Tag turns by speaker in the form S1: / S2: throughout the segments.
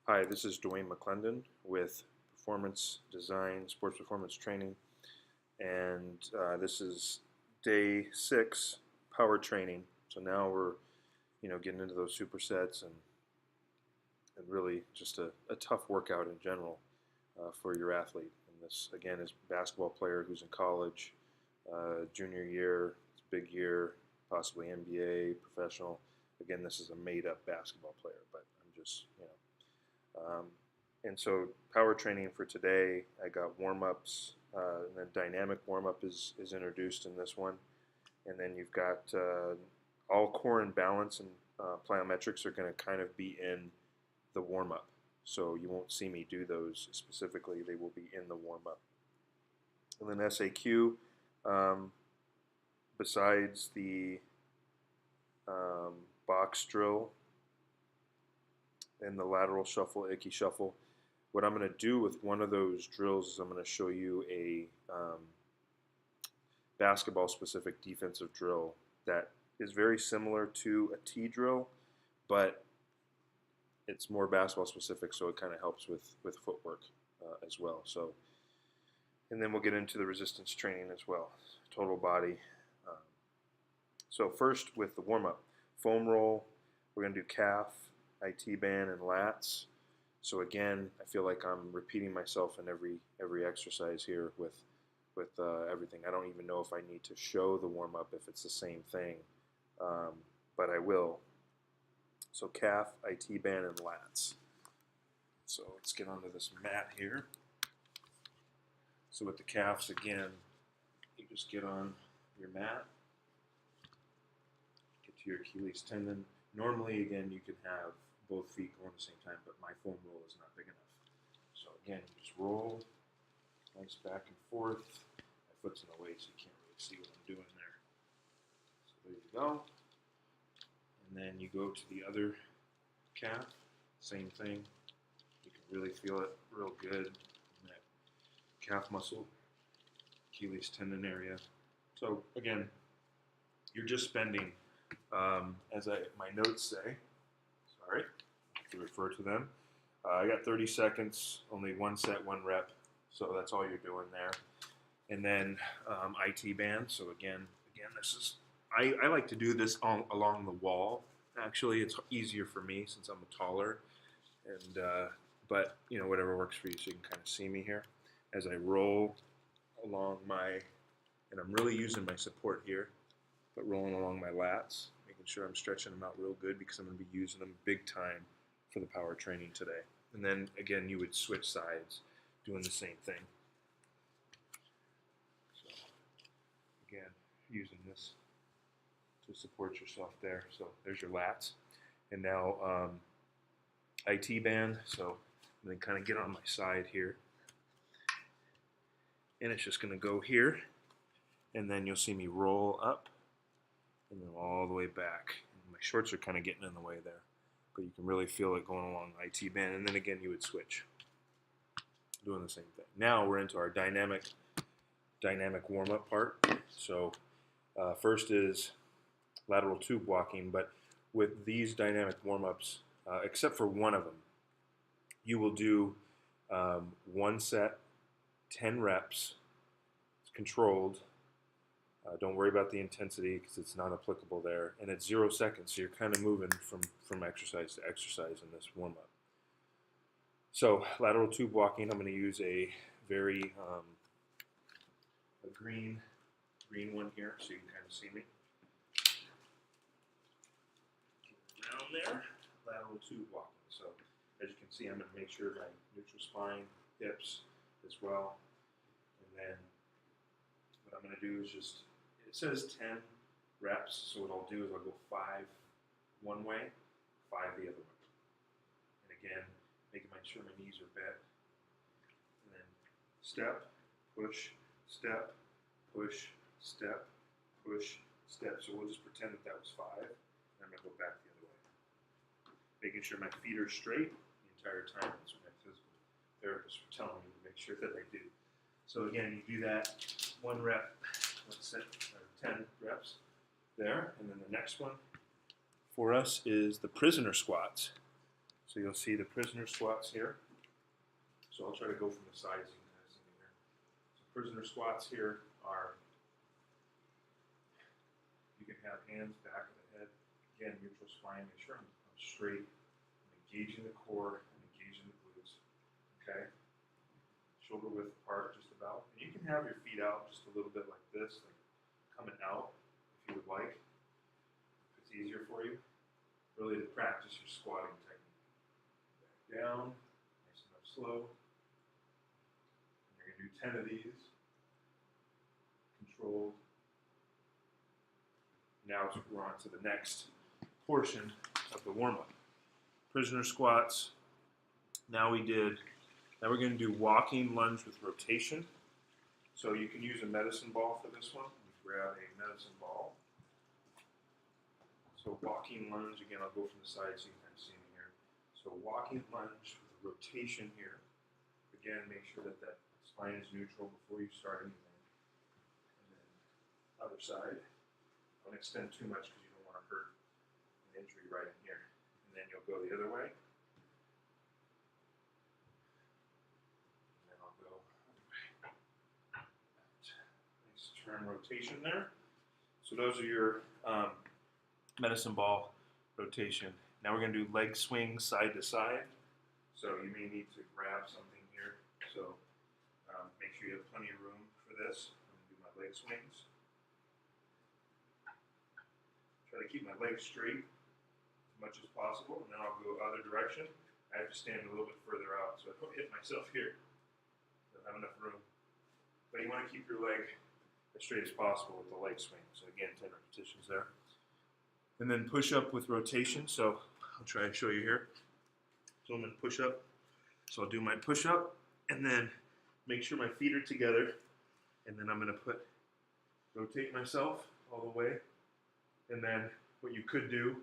S1: Hi, this is Dwayne McClendon with Performance Design, Sports Performance Training, and this is day 6, power training. So now we're, getting into those supersets and really just a tough workout in general for your athlete. And this again is a basketball player who's in college, junior year, it's a big year, possibly NBA, professional. Again, this is a made-up basketball player, but I'm just, and so power training for today, I got warm-ups, and then dynamic warm-up is introduced in this one. And then you've got all core and balance and plyometrics are going to kind of be in the warm-up. So you won't see me do those specifically. They will be in the warm-up. And then SAQ, besides the box drill and the lateral shuffle, icky shuffle, what I'm going to do with one of those drills is I'm going to show you a basketball-specific defensive drill that is very similar to a T drill, but it's more basketball-specific, so it kind of helps with footwork as well. So, and then we'll get into the resistance training as well, total body. So first with the warm-up, foam roll, we're going to do calf, IT band, and lats. So again, I feel like I'm repeating myself in every exercise here with everything. I don't even know if I need to show the warm-up if it's the same thing, but I will. So calf, IT band, and lats. So let's get onto this mat here. So with the calves, again, you just get on your mat, get to your Achilles tendon. Normally, again, you can have both feet going at the same time, but my foam roll is not big enough. So again, you just roll, nice back and forth. My foot's in the way, so you can't really see what I'm doing there. So there you go. And then you go to the other calf, same thing. You can really feel it real good in that calf muscle, Achilles tendon area. So again, you're just spending, as my notes say, sorry, to refer to them. I got 30 seconds, only one set, one rep, so that's all you're doing there. And then IT band. So again, this is I like to do this along the wall. Actually, it's easier for me since I'm taller, and but whatever works for you. So you can kind of see me here as I roll along and I'm really using my support here, but rolling along my lats, making sure I'm stretching them out real good because I'm going to be using them big time for the power training today. And then again, you would switch sides, doing the same thing. So again, using this to support yourself there. So there's your lats. And now IT band. So I'm going to kind of get on my side here. And it's just going to go here. And then you'll see me roll up and then all the way back. And my shorts are kind of getting in the way there, but you can really feel it going along the IT band. And then again, you would switch, doing the same thing. Now we're into our dynamic warm-up part. So first is lateral tube walking, but with these dynamic warm-ups, except for one of them, you will do one set, 10 reps, it's controlled. Don't worry about the intensity because it's not applicable there. And it's 0 seconds, so you're kind of moving from exercise to exercise in this warm-up. So lateral tube walking, I'm going to use a very a green one here so you can kind of see me. Down there, lateral tube walking. So as you can see, I'm going to make sure my neutral spine, hips as well. And then what I'm going to do is just, it says 10 reps, so what I'll do is I'll go 5 one way, 5 the other way. And again, making sure my knees are bent. And then step, push, step, push, step, push, step. So we'll just pretend that was 5. And I'm going to go back the other way. Making sure my feet are straight the entire time. That's what my physical therapists were telling me to make sure that I do. So again, you do that 1 rep, 1 set, or 10 reps there. And then the next one for us is the prisoner squats. So So you'll see the prisoner squats here. So I'll try to go from the side so you can kind of see me here. So prisoner squats here are, you can have hands back of the head. Again, neutral spine, make sure I'm straight. I'm engaging the core, I'm engaging the glutes. Okay? Shoulder width apart just about. And you can have your feet out just a little bit like this, like coming out if you would like. If it's easier for you. Really to practice your squatting technique. Back down, nice enough slow. And you're going to do 10 of these. Controlled. Now we're on to the next portion of the warm-up. Prisoner squats. Now we're going to do walking lunge with rotation. So you can use a medicine ball for this one. You grab a medicine ball. So walking lunge, again, I'll go from the side so you can kind of see me here. So walking lunge with rotation here. Again, make sure that that spine is neutral before you start anything. And then other side. Don't extend too much because you don't want to hurt an injury right in here. And then you'll go the other way. And then I'll go nice turn rotation there. So those are your medicine ball rotation. Now we're going to do leg swings side to side. So you may need to grab something here. So make sure you have plenty of room for this. I'm going to do my leg swings. Try to keep my legs straight as much as possible, and then I'll go other direction. I have to stand a little bit further out, so I don't hit myself here. Don't have enough room. But you want to keep your leg as straight as possible with the leg swing. So again, 10 repetitions there. And then push up with rotation. So I'll try and show you here. So I'm going to push up. So I'll do my push up, and then make sure my feet are together. And then I'm going to rotate myself all the way. And then what you could do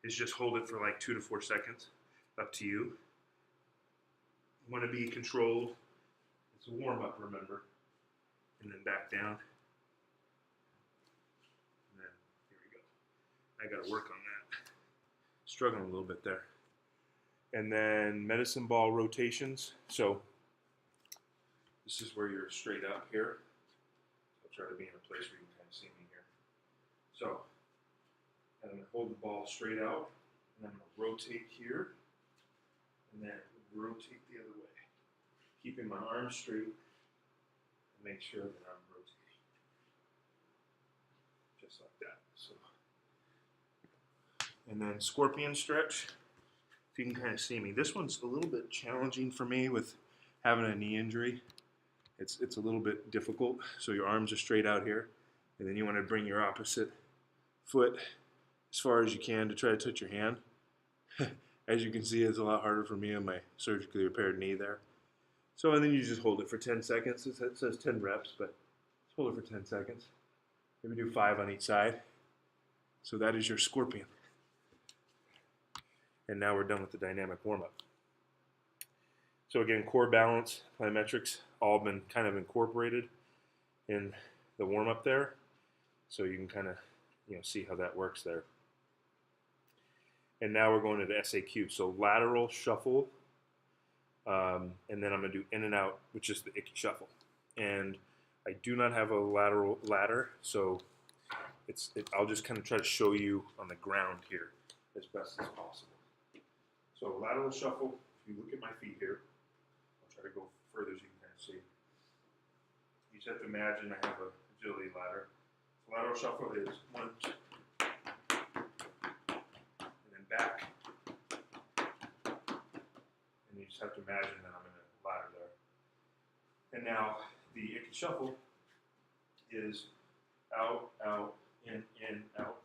S1: is just hold it for like 2 to 4 seconds. Up to you. You want to be controlled. It's a warm-up, remember. And then back down. And then here we go. I got to work on that. Struggling a little bit there. And then medicine ball rotations. So this is where you're straight up here. I'll try to be in a place where you can kind of see me here. So I'm going to hold the ball straight out, and I'm going to rotate here, and then rotate the other way. Keeping my arms straight, and make sure that I'm rotating. Just like that. So, and then scorpion stretch, if you can kind of see me. This one's a little bit challenging for me with having a knee injury. It's a little bit difficult. So your arms are straight out here, and then you want to bring your opposite foot as far as you can to try to touch your hand. As you can see, it's a lot harder for me on my surgically repaired knee there. So, and then you just hold it for 10 seconds. It says 10 reps, but just hold it for 10 seconds. Maybe do 5 on each side. So that is your scorpion. And now we're done with the dynamic warm-up. So again, core balance, plyometrics, all been kind of incorporated in the warm-up there. So you can kind of see how that works there. And now we're going to the SAQ. So lateral shuffle, and then I'm going to do in and out, which is the icky shuffle. And I do not have a lateral ladder, so I'll just kind of try to show you on the ground here as best as possible. So lateral shuffle, if you look at my feet here, I'll try to go further as you can kind of see. You just have to imagine I have a agility ladder. So lateral shuffle is 1, 2, back, and you just have to imagine that I'm in a ladder there. And now the icky shuffle is out, out, in, out.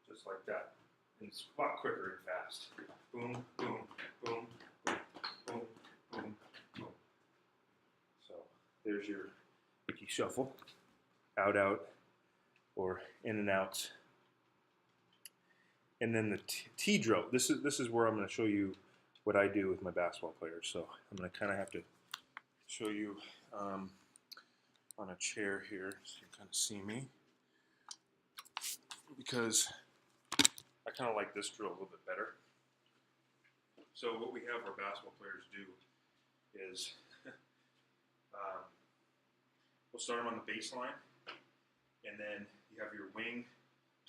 S1: Just like that. And it's a lot quicker and fast. Boom, boom, boom, boom, boom, boom, boom. So there's your icky shuffle. Out, out, or in and out. And then the T drill. This is where I'm going to show you what I do with my basketball players. So I'm going to kind of have to show you on a chair here so you can kind of see me. Because kind of like this drill a little bit better. So what we have our basketball players do is we'll start them on the baseline, and then you have your wing,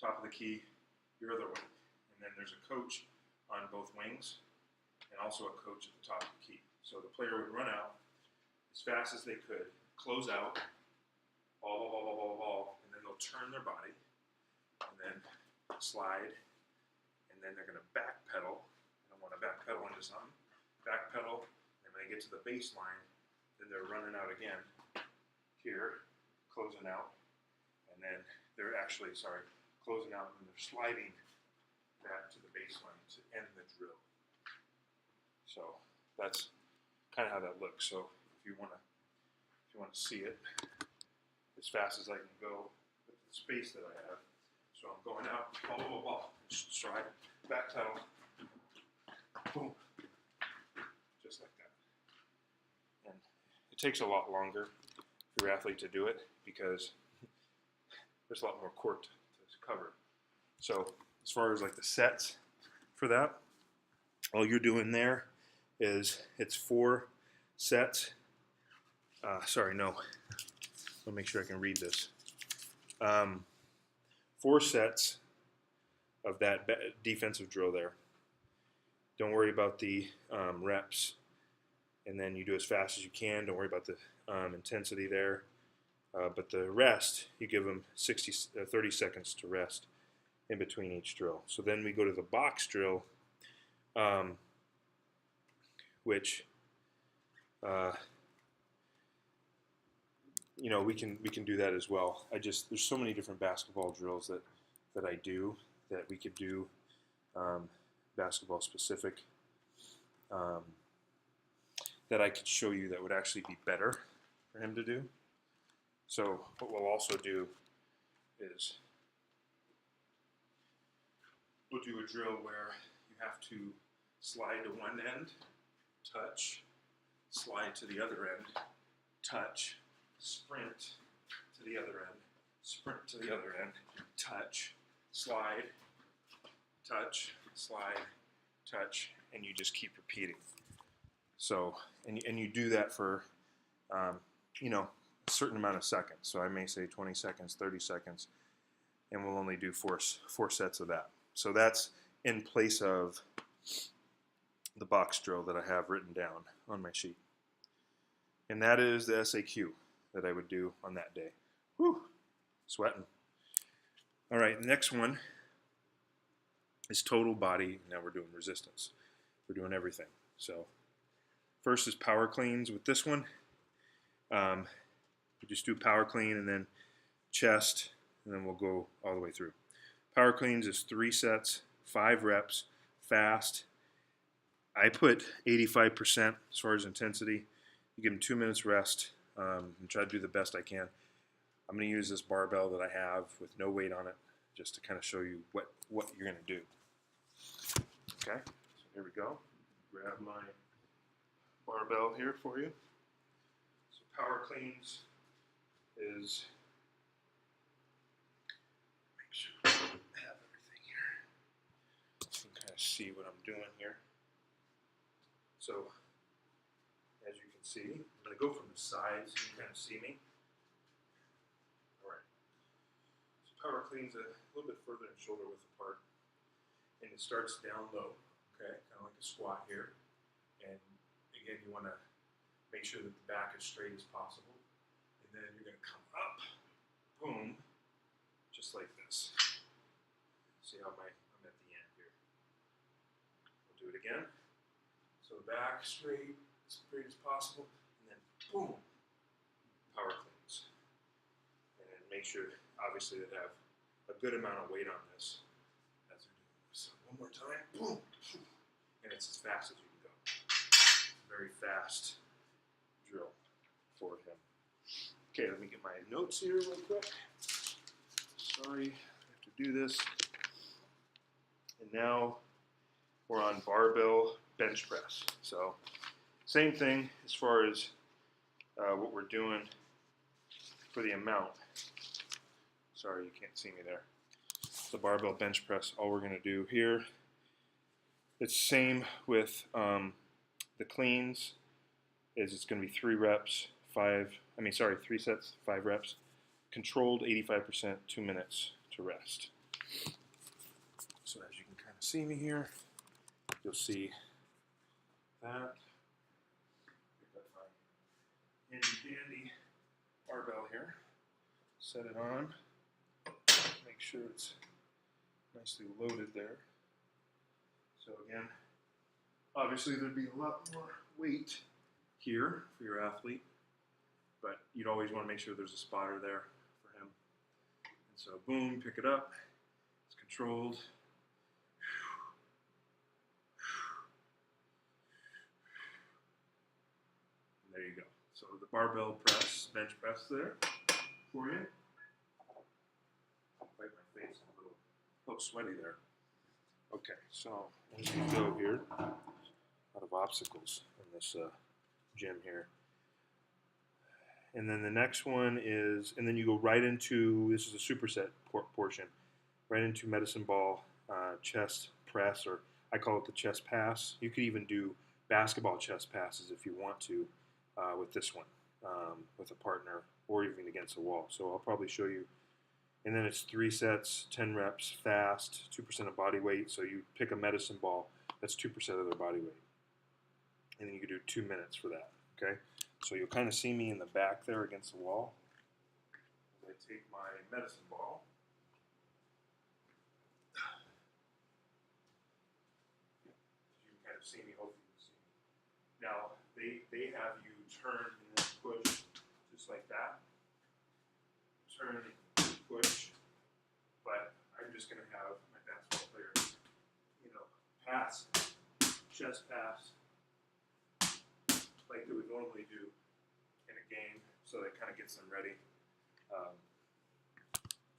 S1: top of the key, your other wing, and then there's a coach on both wings, and also a coach at the top of the key. So the player would run out as fast as they could, close out, ball, and then they'll turn their body, and then slide, and then they're going to backpedal. I don't want to backpedal into something. Backpedal, and when they get to the baseline, then they're running out again here, closing out, and then they're actually, closing out, and they're sliding back to the baseline to end the drill. So that's kind of how that looks. So if you want to see it as fast as I can go with the space that I have, so I'm going out, ball, stride, back pedal, boom, just like that. And it takes a lot longer for your athlete to do it because there's a lot more court to cover. So as far as like the sets for that, all you're doing there is it's 4 sets. Let me make sure I can read this. 4 sets of that defensive drill there. Don't worry about the reps, and then you do as fast as you can. Don't worry about the intensity there. But the rest, you give them 30 seconds to rest in between each drill. So then we go to the box drill, which we can do that as well. There's so many different basketball drills that I do that we could do basketball specific that I could show you that would actually be better for him to do. So what we'll also do is we'll do a drill where you have to slide to one end, touch, slide to the other end, touch, sprint to the other end, sprint to the other end, touch, slide, touch, slide, touch, and you just keep repeating. So, and you do that for, a certain amount of seconds. So I may say 20 seconds, 30 seconds, and we'll only do four sets of that. So that's in place of the box drill that I have written down on my sheet. And that is the SAQ that I would do on that day. Whew, sweating. All right, the next one is total body. Now we're doing resistance. We're doing everything. So first is power cleans with this one. We just do power clean and then chest, and then we'll go all the way through. Power cleans is 3 sets, 5 reps, fast. I put 85% as far as intensity. You give them 2 minutes rest and try to do the best I can. I'm going to use this barbell that I have with no weight on it just to kind of show you what you're going to do. Okay, so here we go. Grab my barbell here for you. So power cleans is, make sure I have everything here. You can kind of see what I'm doing here. So as you can see, I'm going to go from the side so you can kind of see me. All right. So power cleans a little bit further than shoulder width apart, and it starts down low. Okay, kind of like a squat here. And again, you want to make sure that the back is straight as possible. And then you're going to come up, boom, just like this. See how I'm at the end here. We'll do it again. So back straight as possible, and then boom, power cleans. And then make sure, obviously, that have a good amount of weight on this as they're doing this. So one more time, boom, and it's as fast as you can go. Very fast drill for him. Okay, let me get my notes here real quick. Sorry, I have to do this. And now we're on barbell bench press. So same thing as far as what we're doing for the amount. Sorry, you can't see me there. the barbell bench press. All we're going to do here, it's same with the cleans, is it's going to be 3 sets, 5 reps, controlled 85%, 2 minutes to rest. So as you can kind of see me here, you'll see that. Pick up my handy dandy barbell here, set it on, make sure it's nicely loaded there. So again, obviously there'd be a lot more weight here for your athlete, but you'd always want to make sure there's a spotter there for him. And so boom, pick it up, it's controlled. And there you go. So the barbell press, bench press there for you. I'll wipe my face, I'm a little sweaty there. Okay, so as we go here, a lot of obstacles in this gym here. And then the next one is, and then you go right into, this is a superset portion, right into medicine ball, chest press, or I call it the chest pass. You could even do basketball chest passes if you want to with this one, with a partner, or even against a wall. So I'll probably show you. And then it's 3 sets, 10 reps, fast, 2% of body weight. So you pick a medicine ball, that's 2% of their body weight. And then you can do 2 minutes for that, okay? So you'll kind of see me in the back there against the wall. As I take my medicine ball. You can kind of see me, hopefully you can see me. Now, they have you turn and then push, just like that. Turn, push, but I'm just going to have my basketball players, pass, chest pass, like they would normally do in a game, so that kind of gets them ready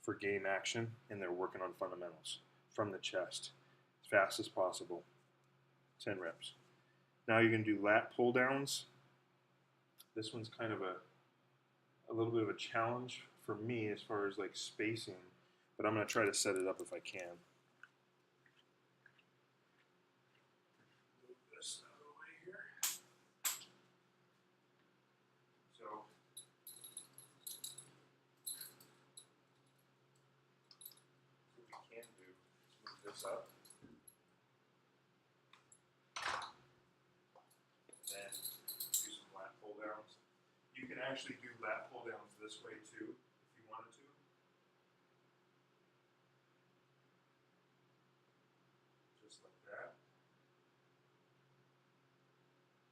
S1: for game action, and they're working on fundamentals from the chest as fast as possible. 10 reps. Now you're going to do lat pull downs. This one's kind of a little bit of a challenge for me as far as like spacing, but I'm going to try to set it up if I can. Move this out of the way here. So what we can do is move this up. And then do some lat pull downs. You can actually do lat pull downs this way too, if you wanted to. Just like that.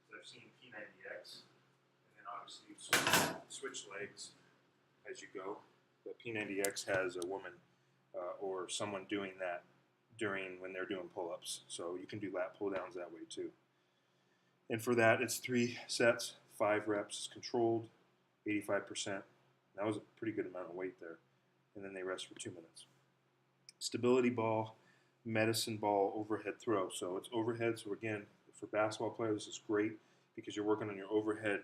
S1: So I've seen P90X, and then obviously you switch legs as you go. But P90X has a woman or someone doing that when they're doing pull-ups. So you can do lat pull downs that way too. And for that, it's 3 sets, 5 reps, controlled, 85%. That was a pretty good amount of weight there. And then they rest for 2 minutes. Stability ball, medicine ball, overhead throw. So it's overhead. So again, for basketball players, this is great because you're working on your overhead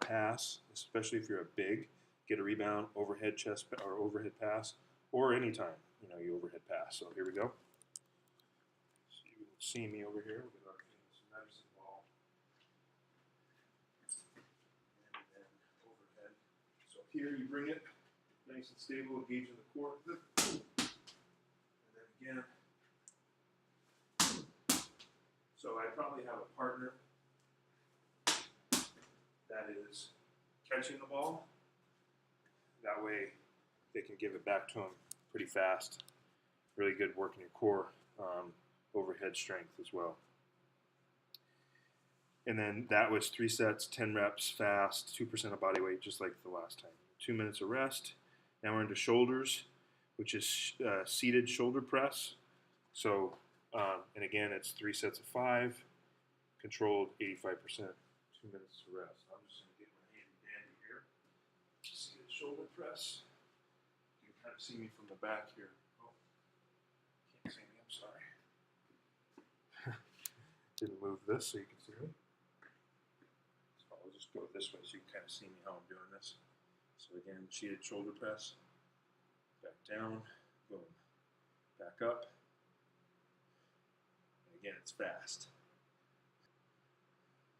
S1: pass, especially if you're a big. Get a rebound, overhead chest or overhead pass, or anytime you overhead pass. So here we go. So you can see me over here with our medicine ball. And then overhead. So here you bring it nice and stable, engaging the core. And then again. So I probably have a partner that is catching the ball. That way they can give it back to him pretty fast. Really good work in your core, overhead strength as well. And then that was 3 sets, 10 reps, fast, 2% of body weight, just like the last time. 2 minutes of rest. Now we're into shoulders, which is seated shoulder press. So, and again, it's 3 sets of 5, controlled 85%, 2 minutes to rest. I'm just going to get my handy dandy here. Seated shoulder press. You can kind of see me from the back here. Oh, can't see me, I'm sorry. Didn't move this so you can see me. So I'll just go this way so you can kind of see me how I'm doing this. So again, seated shoulder press. Back down, boom. back up. And again, it's fast.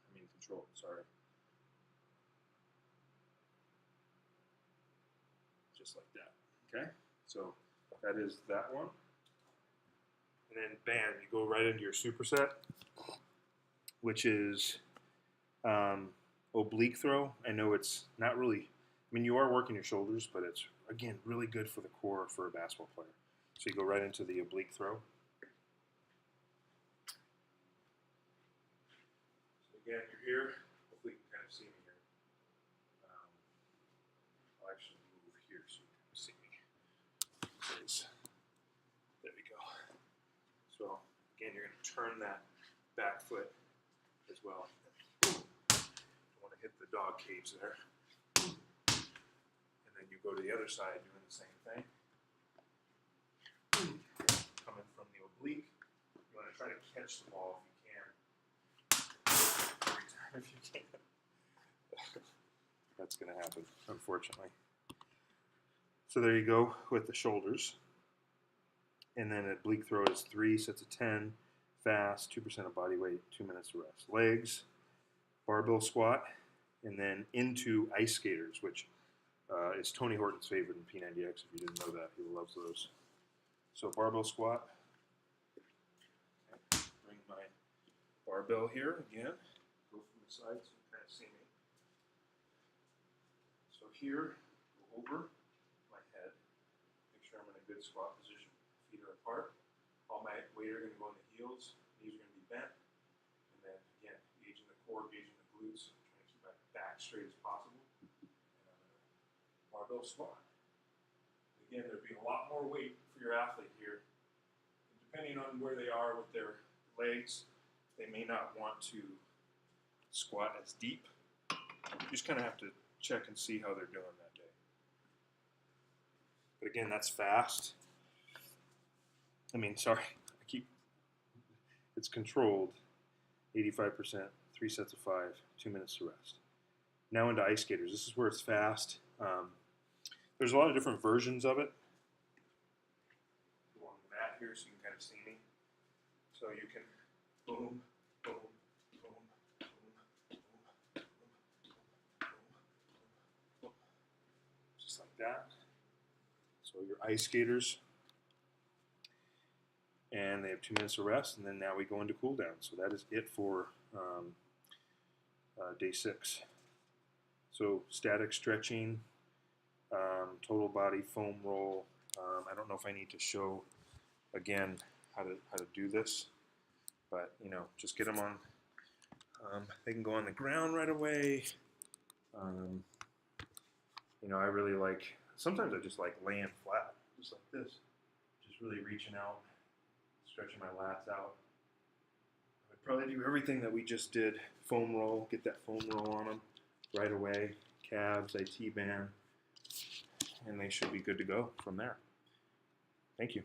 S1: I mean controlled, sorry. Just like that, okay? So that is that one. And then bam, you go right into your superset, which is oblique throw. I know it's not really, I mean, you are working your shoulders, but it's, again, really good for the core for a basketball player. So you go right into the oblique throw. So again, you're here. Hopefully you can kind of see me here. I'll actually move here so you can see me. There we go. So again, you're going to turn that back foot as well. Don't want to hit the dog cage there. And then you go to the other side doing the same thing. Coming from the oblique, you want to try to catch the ball if you can. Every time if you can. That's going to happen, unfortunately. So there you go with the shoulders. And then oblique throw is 3 sets of 10, fast, 2% of body weight, 2 minutes to rest. Legs, barbell squat, and then into ice skaters, which is Tony Horton's favorite in P90X. If you didn't know that, he loves those. So barbell squat. Okay. Bring my barbell here again. Go from the side so you can kind of see me. So here, go over my head. Make sure I'm in a good squat position. Feet are apart. All my weight are going to go on the heels. Knees are going to be bent. And then again, engaging the core, engaging the glutes. Trying to keep my back straight as possible. Barbell squat. Again, there'd be a lot more weight for your athlete here. And depending on where they are with their legs, they may not want to squat as deep. You just kind of have to check and see how they're doing that day. But again, that's fast. I mean, sorry, it's controlled, 85%, 3 sets of 5, 2 minutes to rest. Now into ice skaters. This is where it's fast. There's a lot of different versions of it. Go on the mat here so you can kind of see me. So you can boom, boom, boom, boom, boom, boom, boom, boom, just like that. So your ice skaters. And they have 2 minutes of rest, and then now we go into cool down. So that is it for day 6. So static stretching, total body foam roll. I don't know if I need to show again how to do this, but you know, just get them on. They can go on the ground right away. You know, I really like. Sometimes I just like laying flat, just like this, just really reaching out. Stretching my lats out. I'd probably do everything that we just did. Foam roll, get that foam roll on them right away. Calves, IT band, and they should be good to go from there. Thank you.